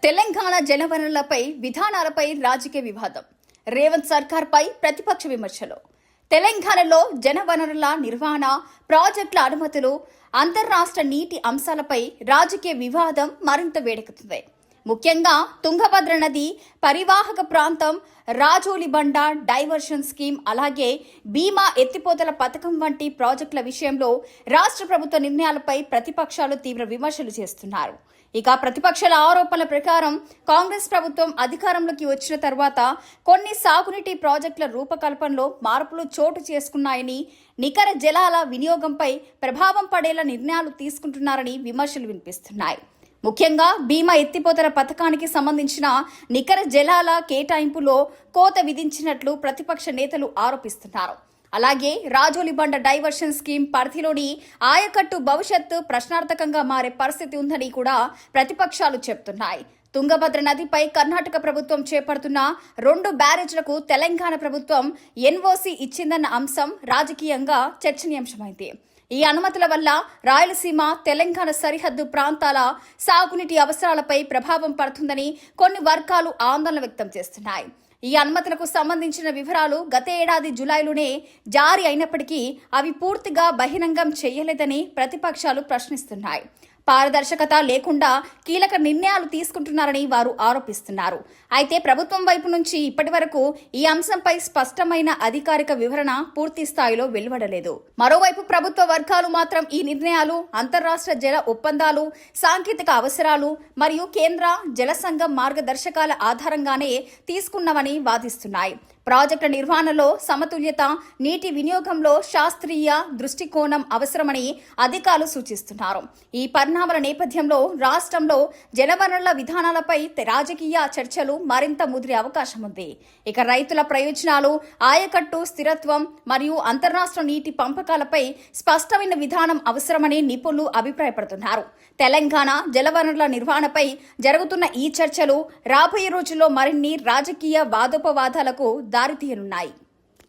తెలంగాణ జలవనరులపై విధానాలపై రాజకీయ వివాదం. రేవంత్ సర్కార్పై ప్రతిపక్ష విమర్శలు. తెలంగాణలో జలవనరుల నిర్వహణ, ప్రాజెక్టుల అనుమతులు, అంతర్రాష్ట్ర నీటి అంశాలపై రాజకీయ వివాదం మరింత వేడెక్కుతుంది. ముఖ్యంగా తుంగభద్ర నది పరివాహక ప్రాంతం, రాజోలిబండ డైవర్షన్ స్కీమ్, అలాగే భీమా ఎత్తిపోతల పథకం వంటి ప్రాజెక్టుల విషయంలో రాష్ట్ర ప్రభుత్వ నిర్ణయాలపై ప్రతిపక్షాలు తీవ్ర విమర్శలు చేస్తున్నారు. ఇక ప్రతిపక్షాల ఆరోపణల ప్రకారం కాంగ్రెస్ ప్రభుత్వం అధికారంలోకి వచ్చిన తర్వాత కొన్ని సాగునీటి ప్రాజెక్టుల రూపకల్పనలో మార్పులు చోటు చేసుకున్నాయని, నికర జలాల వినియోగంపై ప్రభావం పడేలా నిర్ణయాలు తీసుకుంటున్నారని విమర్శలు వినిపిస్తున్నాయి. ముఖ్యంగా భీమా ఎత్తిపోతల పథకానికి సంబంధించిన నికర జలాల కేటాయింపులో కోత విధించినట్లు ప్రతిపక్ష నేతలు ఆరోపిస్తున్నారు. అలాగే రాజోలిబండ డైవర్షన్ స్కీమ్ పరిధిలోని ఆయకట్టు భవిష్యత్తు ప్రశ్నార్థకంగా మారే పరిస్థితి ఉందని కూడా ప్రతిపక్షాలు చెబుతున్నాయి. తుంగభద్ర నదిపై కర్ణాటక ప్రభుత్వం చేపడుతున్న 2 బ్యారేజ్లకు తెలంగాణ ప్రభుత్వం ఎన్ఓసీ ఇచ్చిందన్న అంశం రాజకీయంగా చర్చనీయాంశమైంది. ఈ అనుమతుల వల్ల రాయలసీమ, తెలంగాణ సరిహద్దు ప్రాంతాల సాగునీటి అవసరాలపై ప్రభావం పడుతుందని కొన్ని వర్గాలు ఆందోళన వ్యక్తం చేస్తున్నాయి. ఈ అనుమతులకు సంబంధించిన వివరాలు గత ఏడాది జులైలోనే జారీ అయినప్పటికీ అవి పూర్తిగా బహిరంగం చేయలేదని ప్రతిపక్షాలు ప్రశ్నిస్తున్నాయి. పారదర్శకత లేకుండా కీలక నిర్ణయాలు తీసుకుంటున్నారని వారు ఆరోపిస్తున్నారు. అయితే ప్రభుత్వం వైపు నుంచి ఇప్పటి వరకు ఈ అంశంపై స్పష్టమైన అధికారిక వివరణ పూర్తి స్థాయిలో వెలువడలేదు. మరోవైపు ప్రభుత్వ వర్గాలు మాత్రం ఈ నిర్ణయాలు అంతర్రాష్ట్ర జల ఒప్పందాలు, సాంకేతిక అవసరాలు మరియు కేంద్ర జల సంఘం మార్గదర్శకాల ఆధారంగానే తీసుకున్నవని వాదిస్తున్నాయి. ప్రాజెక్టుల నిర్వహణలో సమతుల్యత, నీటి వినియోగంలో శాస్త్రీయ దృష్టికోణం అవసరమని అధికారులు సూచిస్తున్నారు. ఈ పరిణామాల నేపథ్యంలో రాష్ట్రంలో జలవనరుల విధానాలపై రాజకీయ చర్చలు మరింత ముదిరే అవకాశం ఉంది. ఇక రైతుల ప్రయోజనాలు, ఆయకట్టు స్థిరత్వం మరియు అంతర్రాష్ట్ర నీటి పంపకాలపై స్పష్టమైన విధానం అవసరమని నిపుణులు అభిప్రాయపడుతున్నారు. తెలంగాణ జలవనరుల నిర్వహణపై జరుగుతున్న ఈ చర్చలు రాబోయే రోజుల్లో మరిన్ని రాజకీయ వాదోపవాదాలకు దారితీయనున్నాయి.